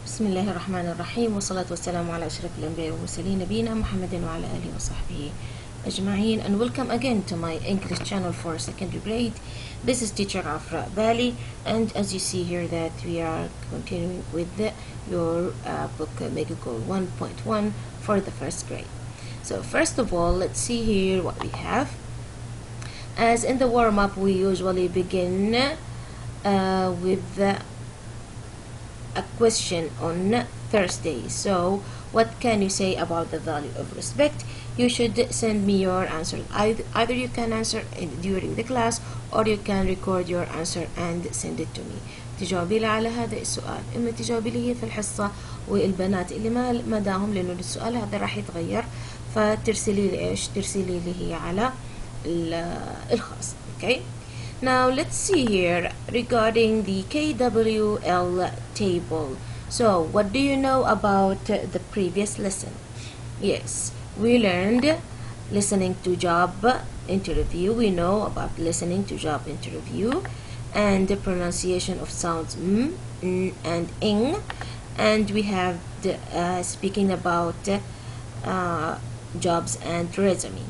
بسم الله الرحمن الرحيم والصلاة والسلام على أشرف الأنبياء والمرسلين نبينا محمد وعلى آله وصحبه أجمعين, and welcome again to my English channel for secondary grade. This is teacher Afra Bali, and as you see here that we are continuing with your book Mega Goal 1.1 for the first grade. So first of all, let's see here what we have. As in the warm-up, we usually begin with a question on Thursday. So what can you say about the value of respect? You should send me your answer. Either you can answer during the class, or you can record your answer and send it to me. تجاوبي لي على هذا السؤال، إما تجاوبي لي هي في الحصة، والبنات اللي ما داهم لأنه السؤال هذا راح يتغير فترسلي لي إيش؟ ترسلي لي هي على الخاص. Okay. Now let's see here regarding the KWL table. So what do you know about the previous lesson? Yes, we learned listening to job interview. We know about listening to job interview and the pronunciation of sounds n, and ing, and we have speaking about jobs and resume.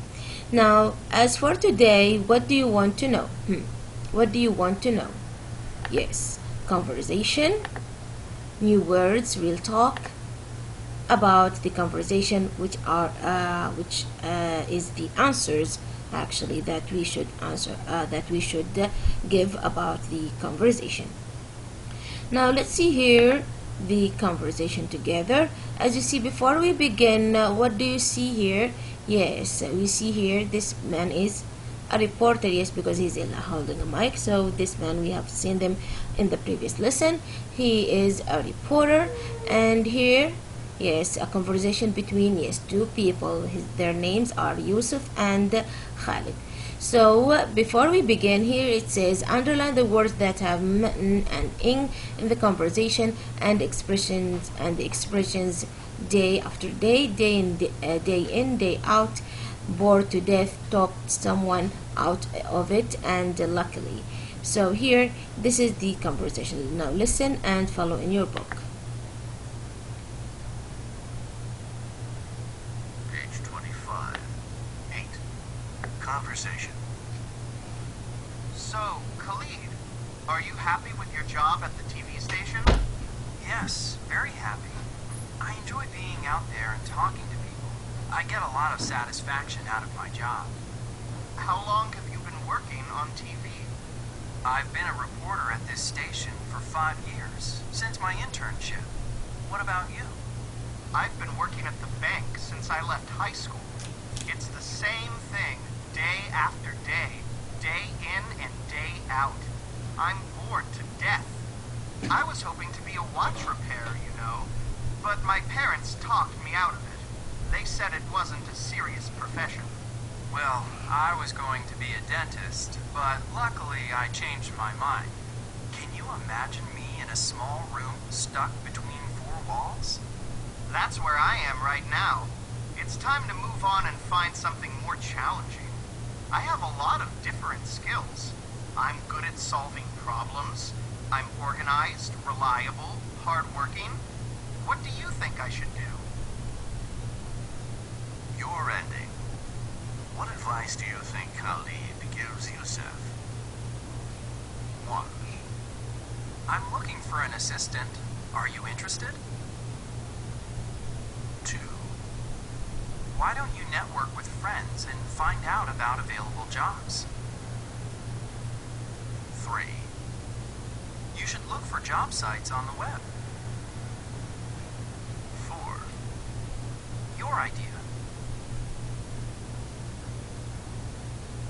Now, as for today, what do you want to know? What do you want to know? Yes, conversation, new words, real talk about the conversation, which is the answers actually that we should answer, that we should give about the conversation. Now let's see here the conversation together. As you see, before we begin, what do you see here? Yes, we see here this man is a reporter. Yes, because he's holding a mic. So this man, we have seen them in the previous lesson. He is a reporter, and here, yes, a conversation between two people. Their names are Yusuf and Khalid. So before we begin, here it says underline the words that have m and ing in the conversation, and the expressions day after day, day in, day out, bored to death, talked someone out of it, and luckily. So here, this is the conversation. Now listen and follow in your book. Page 25. 8. Conversation. So, Khalid, are you happy with your job at the TV station? Yes, very happy. I enjoy being out there and talking to people. I get a lot of satisfaction out of my job. How long have you been working on TV? I've been a reporter at this station for 5 years, since my internship. What about you? I've been working at the bank since I left high school. It's the same thing, day after day, day in and day out. I'm bored to death. I was hoping to be a watch repairer, you know, but my parents talked me out of it. They said it wasn't a serious profession. Well, I was going to be a dentist, but luckily I changed my mind. Can you imagine me in a small room stuck between 4 walls? That's where I am right now. It's time to move on and find something more challenging. I have a lot of different skills. I'm good at solving problems. I'm organized, reliable, hardworking. What do you think I should do? Your ending. What advice do you think Khalid gives Yusuf? 1. I'm looking for an assistant. Are you interested? 2. Why don't you network with friends and find out about available jobs? 3. You should look for job sites on the web. 4. Your idea.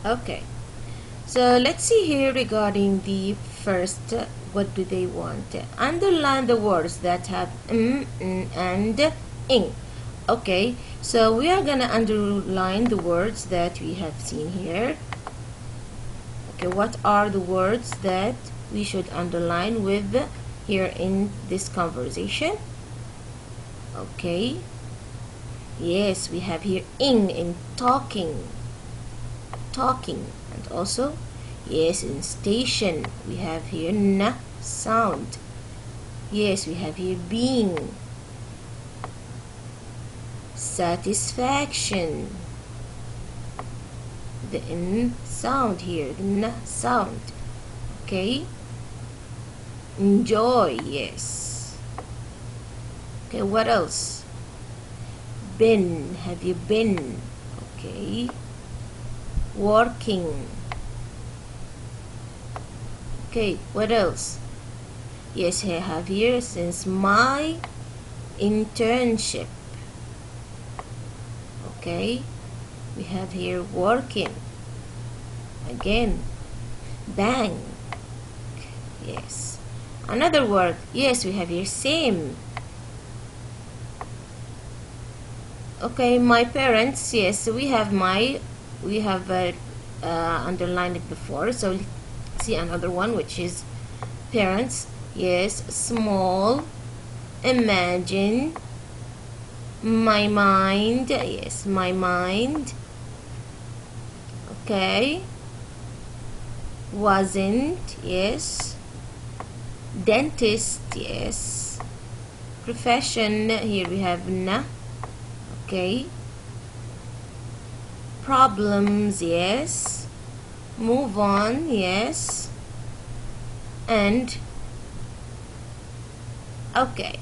Okay, so let's see here regarding the first, what do they want? Underline the words that have and ing. Okay, so we are gonna underline the words that we have seen here. Okay, what are the words that we should underline with here in this conversation? Okay, yes, we have here ing in talking, and also, yes, in station we have here n sound. Yes, we have here being. Satisfaction. The N sound here, the N sound. Okay. Enjoy, yes. Okay, what else? Been, have you been? Okay. Working. Okay, what else? Yes, I have here since my internship. Okay, we have here working. Again, bank. Yes. Another word. Yes, we have here same. Okay, my parents. Yes, we have underlined it before. So let's see another one, which is parents. Yes, small. Imagine. My mind. Yes, my mind. Okay. Wasn't. Yes. Dentist. Yes. Profession. Here we have na. Okay. Problems. Yes. Move on. Yes. And okay.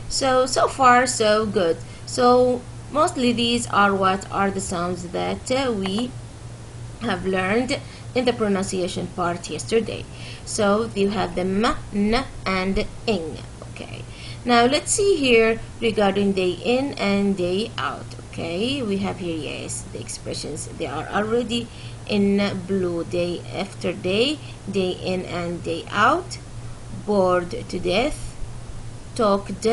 So far so good. So mostly these are what are the sounds that we have learned in the pronunciation part yesterday. So you have the m, n, and ing. Okay. Now let's see here regarding day in and day out. Okay, we have here, yes, the expressions. They are already in blue. Day after day, day in and day out. Bored to death. Talked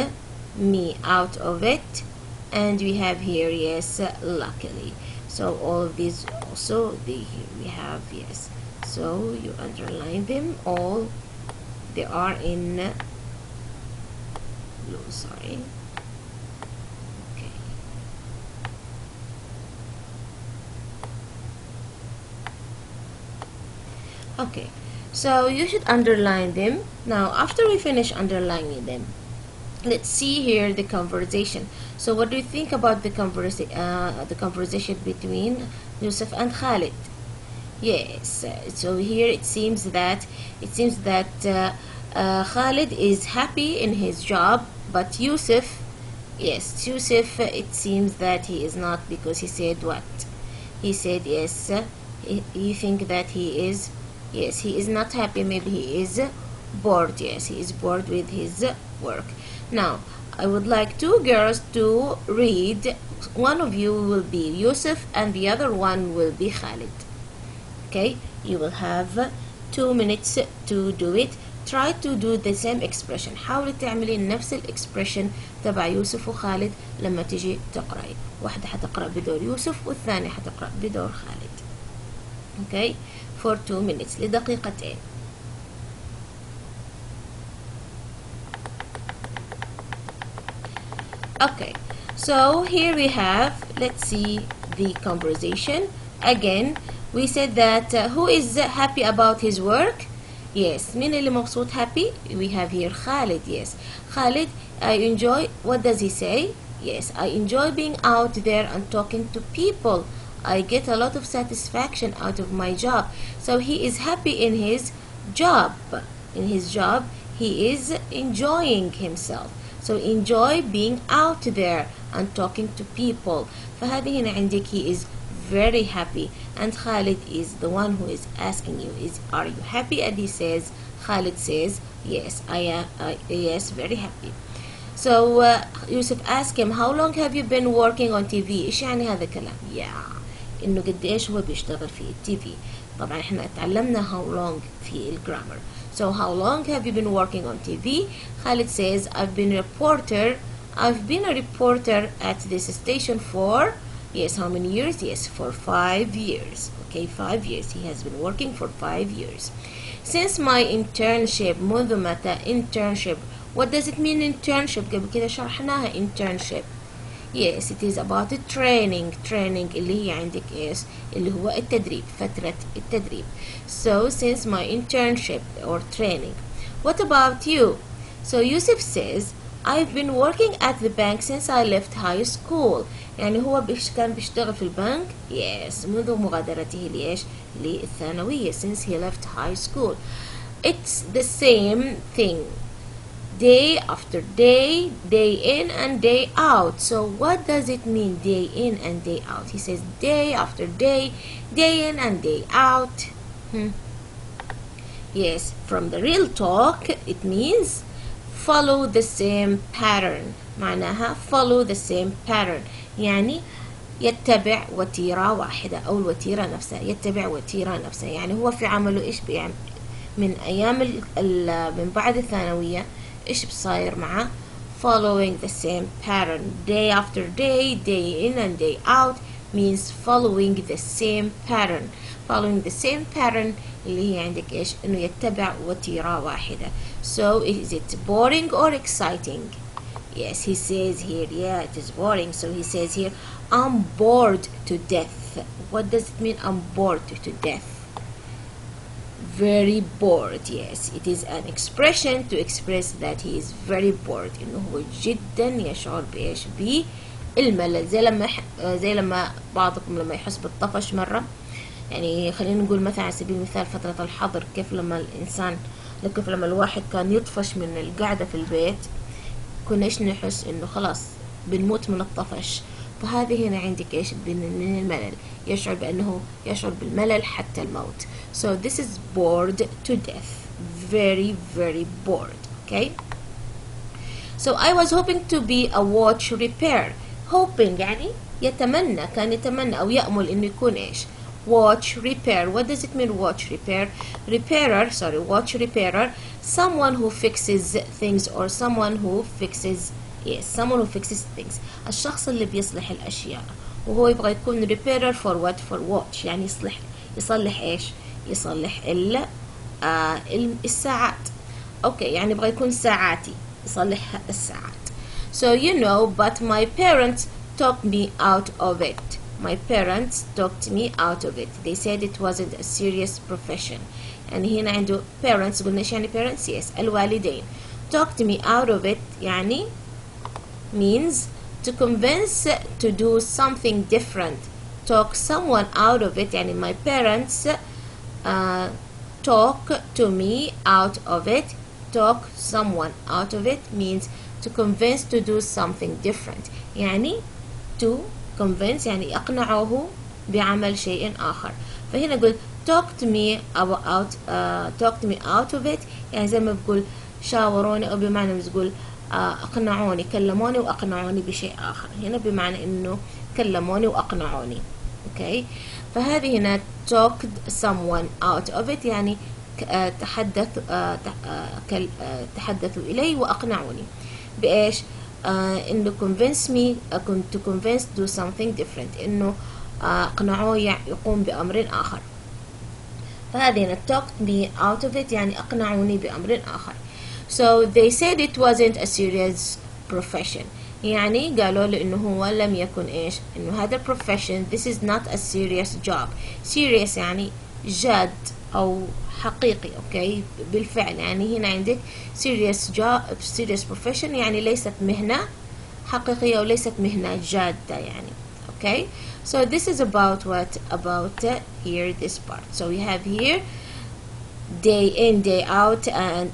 me out of it. And we have here, yes, luckily. So all of these also, we have, yes. So you underline them all. They are in blue, sorry. Okay. Okay, so you should underline them. Now after we finish underlining them, let's see here the conversation. So what do you think about the conversation between Yusuf and Khalid? Yes, so here it seems that Khalid is happy in his job, but Yusuf, yes, Yusuf, it seems that he is not, because he said what? He said, yes, you think that he is, yes, he is not happy, maybe he is bored. Yes, he is bored with his work. Now I would like two girls to read. One of you will be Yusuf and the other one will be Khalid. Okay, you will have 2 minutes to do it. Try to do the same expression. حاولي تعملي نفس الإكسبريشن تبع يوسف وخالد لما تيجي تقرأي. واحدة حتقرأ بدور يوسف والثانية حتقرأ بدور خالد. Okay, for 2 minutes لدقيقتين. Okay, so here we have, let's see the conversation again. We said that who is happy about his work? Yes, مين اللي مبسوط happy? We have here Khalid. Yes, Khalid, I enjoy, what does he say? Yes, I enjoy being out there and talking to people. I get a lot of satisfaction out of my job. So he is happy in his job. In his job, he is enjoying himself. So enjoy being out there and talking to people. فهذه هنا عندك he is very happy, and Khalid is the one who is asking you, are you happy? And he says, Khalid says, yes, I am, yes, very happy. So Yusuf asked him, how long have you been working on TV? إيش يعني هذا الكلام؟ إنه قد إيش هو بيشتغل في التي في. طبعا إحنا اتعلمنا how long في الجرامر. So how long have you been working on TV? Khalid says, I've been a reporter at this station for, yes, how many years? Yes, for 5 years. Okay, 5 years. He has been working for 5 years. Since my internship, منذ متى internship? What does it mean internship? قبل كده شرحناها internship. Yes, it is about the training اللي هي عندك إيش؟ اللي هو التدريب، فترة التدريب. So since my internship or training. What about you? So Yusuf says I've been working at the bank since I left high school. يعني هو كان بيشتغل في البنك yes منذ مغادرته لإيش للثانوية since he left high school. It's the same thing day after day, day in and day out. So what does it mean day in and day out? He says day after day, day in and day out. Yes, from the real talk it means follow the same pattern. معناها follow the same pattern يعني يتبع وتيرة واحدة أو الوتيرة نفسها يتبع وتيرة نفسها. يعني هو في عمله إيش بيعمل من أيام من بعد الثانوية إيش بصاير معه following the same pattern day after day, day in and day out means following the same pattern. Following the same pattern اللي هي عندك إيش إنه يتبع وتيرة واحدة. So is it boring or exciting? Yes, he says here, yeah, it is boring. So he says here, I'm bored to death. What does it mean, I'm bored to death? Very bored. Yes, it is an expression to express that he is very bored. إنه هو جدا يشعر بإيش بالملل زي لما بعضكم لما يحس بالطفش مرة. يعني خلينا نقول مثلا على سبيل المثال فترة الحظر كيف لما الواحد كان يطفش من القعدة في البيت كنا إيش نحس إنه خلاص بنموت من الطفش. فهذه هنا عندك إيش من الملل يشعر بالملل حتى الموت. So this is bored to death. Very very bored. Okay. So I was hoping to be a watch repair. Hoping يعني كان يتمنى أو يأمل إنه يكون إيش watch repair. What does it mean watch repair? Watch repairer, someone who fixes things or someone who fixes things. الشخص اللي بيصلح الأشياء وهو يبغى يكون repairer for what? For watch يعني يصلح إيش يصلح الساعات. أوكي يعني يبغى يكون ساعاتي يصلح الساعات. So but my parents talked me out of it. My parents talked me out of it. They said it wasn't a serious profession. يعني هنا عنده parents قلنا إيش يعني parents? Yes الوالدين. Talked me out of it يعني means to convince to do something different. Talk someone out of it يعني my parents talk to me out of it. Talk someone out of it means to convince to do something different. يعني to convince يعني أقنعه بعمل شيء آخر. فهنا أقول talk to me out of it يعني زي ما بقول شاوروني أو بمعنى بتقول أقنعوني كلموني وأقنعوني بشيء آخر. هنا بمعنى إنه كلموني وأقنعوني. okay. فهذه هنا talked someone out of it يعني تحدثوا إلي وأقنعوني بإيش إنه convince me to convince do something different إنه أقنعوه يقوم بأمر آخر. فهذه هنا talked me out of it يعني أقنعوني بأمر آخر. So they said it wasn't a serious profession يعني قالوا له إنه هو لم يكن إيش إنه هذا profession this is not a serious job. serious يعني جاد أو حقيقي. أوكي بالفعل يعني هنا عندك serious job serious profession يعني ليست مهنة حقيقية وليست مهنة جادة يعني. Okay, so this is about here this part. So we have here day in day out and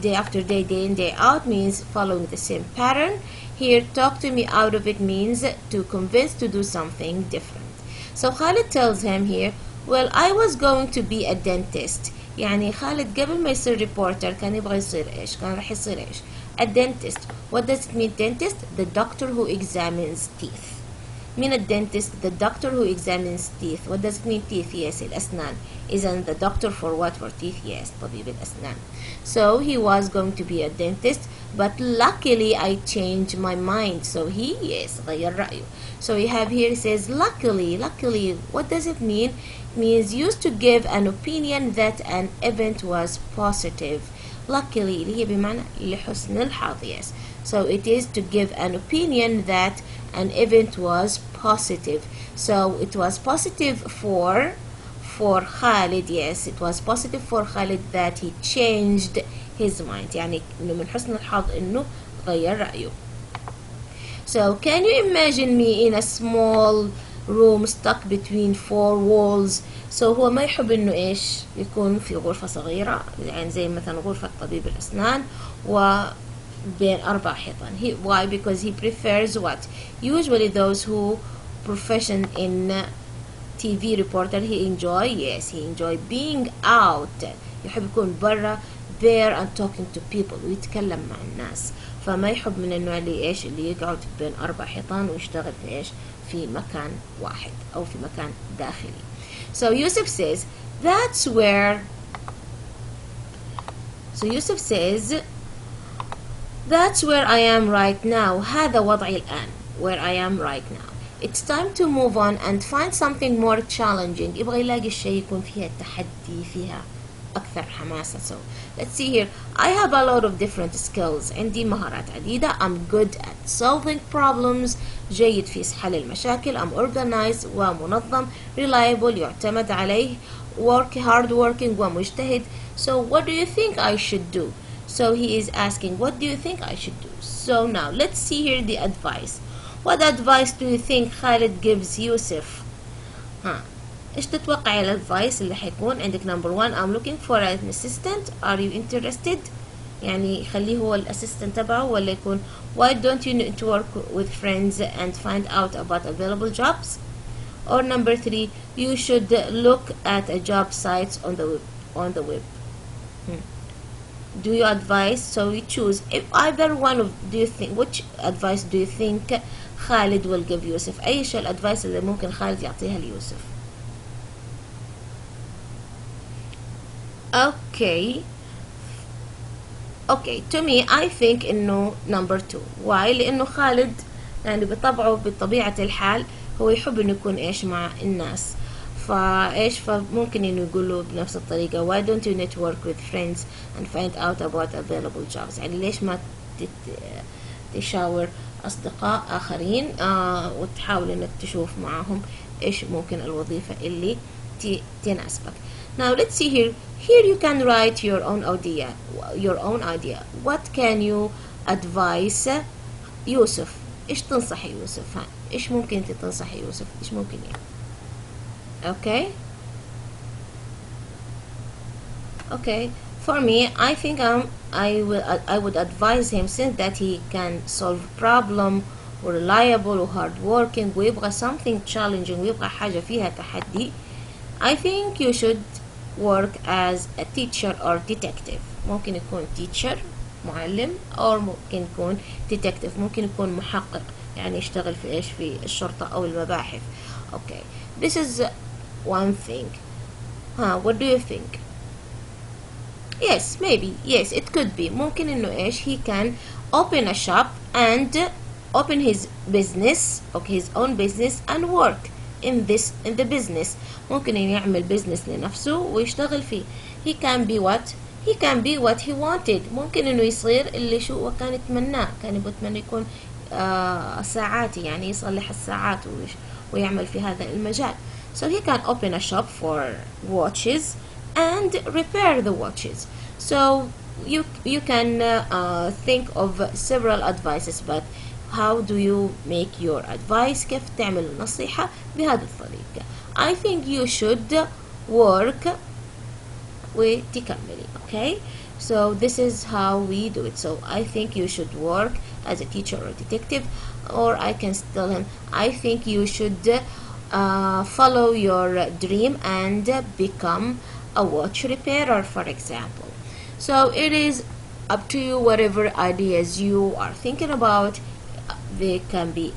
day after day, day in day out means following the same pattern. Here talk to me out of it means to convince to do something different. So Khalid tells him here, well I was going to be a dentist. يعني خالد قبل ما يصير reporter كان يبغى يصير إيش؟ كان راح يصير إيش؟ a dentist. What does it mean dentist? The doctor who examines teeth. من الدنتست the doctor who examines teeth. What does it mean teeth? Yes الأسنان. Isn't the doctor for what? For teeth? Yes طبيب الأسنان. So he was going to be a dentist but luckily I changed my mind. So he غير رأيه. So we have here it says luckily. What does it mean? It means used to give an opinion that an event was positive. Luckily اللي هي بمعنى لحسن الحظ. Yes. So it is to give an opinion that an event was positive. So it was positive for Khalid. Yes, it was positive for Khalid that he changed his mind. يعني إنه من حسن الحظ إنه غير رأيه. So can you imagine me in a small room stuck between four walls? So هو ما يحب إنه إيش يكون في غرفة صغيرة، يعني زي مثلا غرفة طبيب الأسنان وبين 4 حيطان. Why? Because he prefers what? Usually those who profession in TV reporter, he enjoy being out. يحب يكون برا there and talking to people ويتكلم مع الناس. فما يحب من النوع اللي ايش اللي يقعد بين 4 حيطان ويشتغل في ايش في مكان واحد او في مكان داخلي. So Yusuf says that's where I am right now. هذا وضعي الآن. Where I am right now. It's time to move on and find something more challenging. يبغى يلاقي الشيء يكون فيها تحدي، فيها أكثر حماسة. So let's see here. I have a lot of different skills. عندي مهارات عديدة. I'm good at solving problems. جيد في حل المشاكل. I'm organized ومنظم. Reliable يعتمد عليه. Hard working ومجتهد. So what do you think I should do? So he is asking, what do you think I should do? So now let's see here the advice. What advice do you think Khalid gives Yusuf? إيش تتوقع الادفايس اللي حيكون عندك؟ number 1 I'm looking for an assistant. Are you interested؟ يعني خليه هو الاسيستنت تبعه، ولا يكون why don't you need to work with friends and find out about available jobs? Or number 3 you should look at a job sites on the web. Do you advise? So you choose. If either one of which advice do you think Khalid will give Yusuf? أيش الادفايس اللي ممكن خالد يعطيها ليوسف؟ Okay, to me I think إنه number 2. Why? لأنه خالد يعني بطبيعة الحال هو يحب إنه يكون إيش مع الناس، فممكن إنه يقوله بنفس الطريقة why don't you network with friends and find out about available jobs. يعني ليش ما تشاور أصدقاء آخرين وتحاول إنك تشوف معهم إيش ممكن الوظيفة اللي تناسبك. Now let's see here. Here you can write your own idea. What can you advise يوسف؟ إيش تنصحي يوسف؟ إيش ممكن أنت تنصحي يوسف؟ إيش ممكن يعني؟ Okay. For me, I think I would advise him, since that he can solve problem reliable hard working ويبغى something challenging ويبغى حاجة فيها تحدي. I think you should work as a teacher or detective. ممكن يكون teacher معلم، أو ممكن يكون detective ممكن يكون محقق، يعني يشتغل في الشرطة أو المباحث. Okay, this is one thing. What do you think? Yes, maybe. Yes, it could be. ممكن إنه he can open a shop and open his business, his own business, and work in the business. ممكن إنه يعمل business لنفسه ويشتغل فيه. He can be what he wanted. ممكن إنه يصير اللي شو كان يتمناه. كان يتمنى يكون ساعاتي، يعني يصلح الساعات ويعمل في هذا المجال. So he can open a shop for watches and repair the watches. So you can think of several advices, but how do you make your advice؟ كيف تعمل النصيحة بهذه الطريقة؟ I think you should work وتكملي. Okay, so this is how we do it. So I think you should work as a teacher or detective, or I can tell him I think you should follow your dream and become a watch repairer, for example. So it is up to you. Whatever ideas you are thinking about, they can be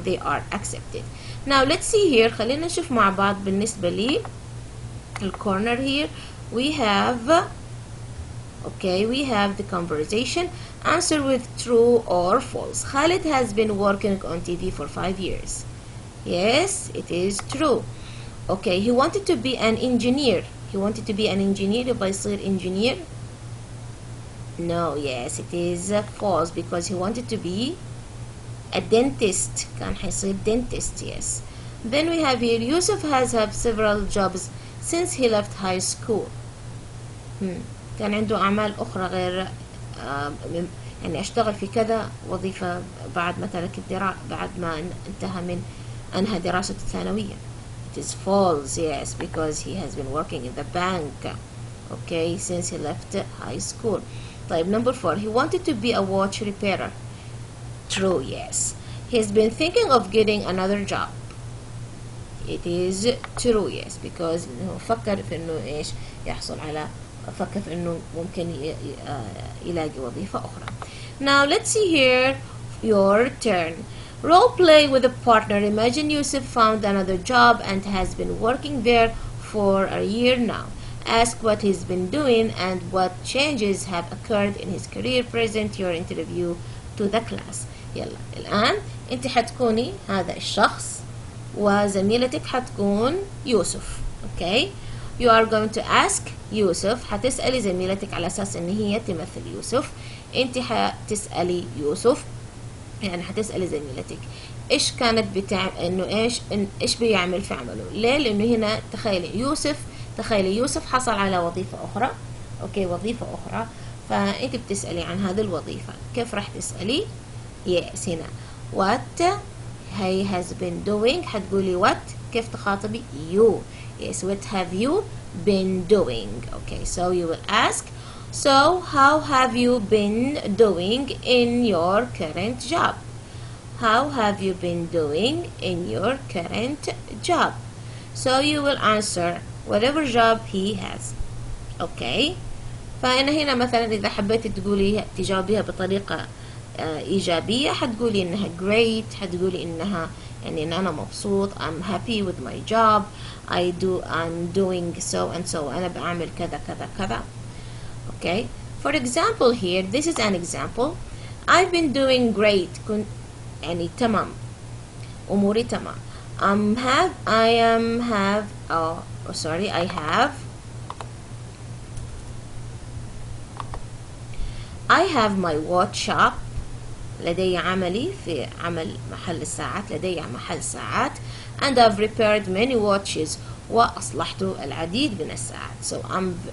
they are accepted. Now let's see here. خلينا نشوف مع بعض بالنسبة لي الcorner here. We have the conversation. Answer with true or false. Khalid has been working on TV for 5 years. Yes, it is true. Okay, he wanted to be an engineer. يبغى يصير engineer. No, yes, it is false, because he wanted to be a dentist. كان حيصير dentist. Yes. Then we have here Yusuf has had several jobs since he left high school. كان عنده أعمال أخرى غير يعني أشتغل في كذا وظيفة بعد ما ترك بعد ما انتهى من أنهى دراسة الثانوية. It is false, yes, because he has been working in the bank, okay, since he left high school. طيب number 4, he wanted to be a watch repairer. True, yes. He's been thinking of getting another job. It is true, yes, because إنه فكر في إنه إيش يحصل على فكر في إنه ممكن يلاقي وظيفة أخرى. Now let's see here your turn. Role play with a partner. Imagine Yusuf found another job and has been working there for a year now. Ask what he's been doing and what changes have occurred in his career. Present your interview to the class. يلا الآن أنت حتكوني هذا الشخص وزميلتك حتكون يوسف. Okay, you are going to ask يوسف. حتسألي زميلتك على أساس إن هي تمثل يوسف. أنت حتسألي يوسف، يعني حتسألي زميلتك إيش كانت إنه إيش بيعمل في عمله. ليه؟ لأنه هنا تخيلي يوسف حصل على وظيفة أخرى. أوكي، وظيفة أخرى، فأنت بتسألي عن هذه الوظيفة. كيف راح تسألي؟ yes هنا what he has been doing. حتقولي what. كيف تخاطبي؟ you. yes, what have you been doing? okay, so you will ask, so how have you been doing in your current job? How have you been doing in your current job? So you will answer whatever job he has. okay, فأنا هنا مثلا إذا حبيتي تجاوبيها بطريقة إيجابية حتقولي إنها great، حتقولي إنها يعني إن أنا مبسوط. I'm happy with my job. I'm doing so and so. أنا بعمل كذا كذا كذا. Okay. For example here, this is an example. I've been doing great. يعني تمام. أموري تمام. I have my watch shop. لدي عملي في عمل محل الساعات. لدي محل ساعات. And I've repaired many watches. وأصلحت العديد من الساعات. So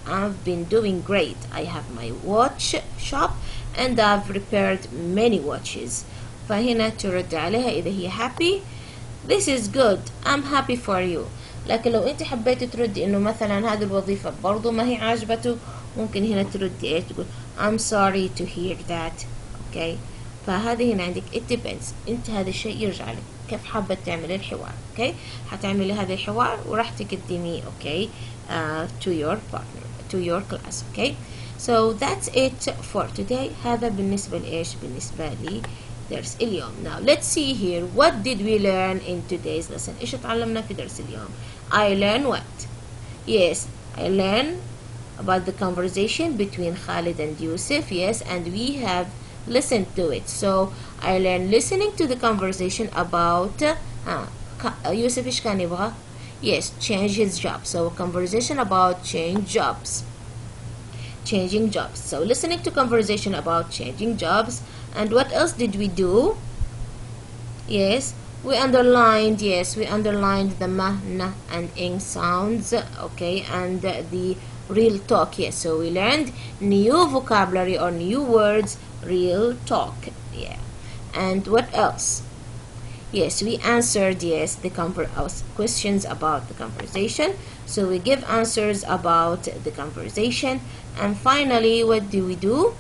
I've been doing great. I have my watch shop and I've repaired many watches. فهنا ترد عليها إذا هي happy. This is good. I'm happy for you. لكن لو أنت حبيتي تردي إنه مثلا هذه الوظيفة برضو ما هي عاجبته، ممكن هنا تردي إيه، تقول I'm sorry to hear that. okay. فهذه هنا عندك it depends. انت هذا الشيء يرجع لك كيف حابة تعملي الحوار. okay. حتعملي هذا الحوار وراح تقدميه okay to your partner, to your class. okay. So that's it for today. هذا بالنسبة لإيش؟ بالنسبة لي درس اليوم. Now let's see here what did we learn in today's lesson. إيش تعلمنا في درس اليوم؟ I learn what? Yes, I learn about the conversation between Khalid and Yusuf. Yes, and we have listened to it. So I learned listening to the conversation about Yusuf إيش كان يبغى؟ Yes, change his job. So conversation about changing jobs. So listening to conversation about changing jobs. And what else did we do? Yes, we underlined. Yes, we underlined the ma, na, and ing sounds. Okay, and the real talk. Yes, so we learned new vocabulary or new words. Real talk. Yeah. And what else? Yes, we answered the questions about the conversation. So we give answers about the conversation. And finally, what do we do?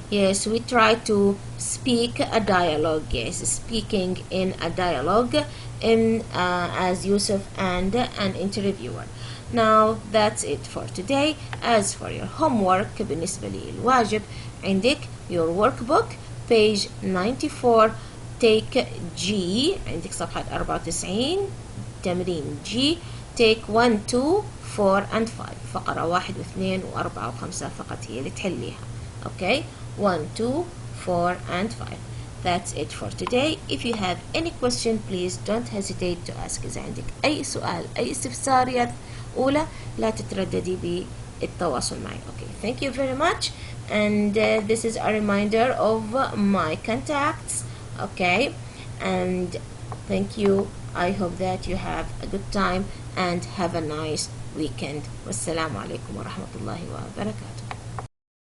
Yes, we try to speak a dialogue. Yes, speaking in a dialogue as Yusuf and an interviewer. Now that's it for today. As for your homework بالنسبة للواجب عندك your workbook page 94 take G. عندك صفحة 94 تمرين G. take 1 2 4 and 5 فقرة 1 و2 و4 و5 فقط هي اللي تحليها. Okay, 1 2 4 and 5. That's it for today. If you have any question please don't hesitate to ask. إذا عندك أي سؤال أي استفسارات أولى لا تترددي بالتواصل معي. Okay, thank you very much. And this is a reminder of my contacts. Okay, and thank you. I hope that you have a good time and have a nice weekend. Wassalamu alaikum wa rahmatullahi wa barakatuh.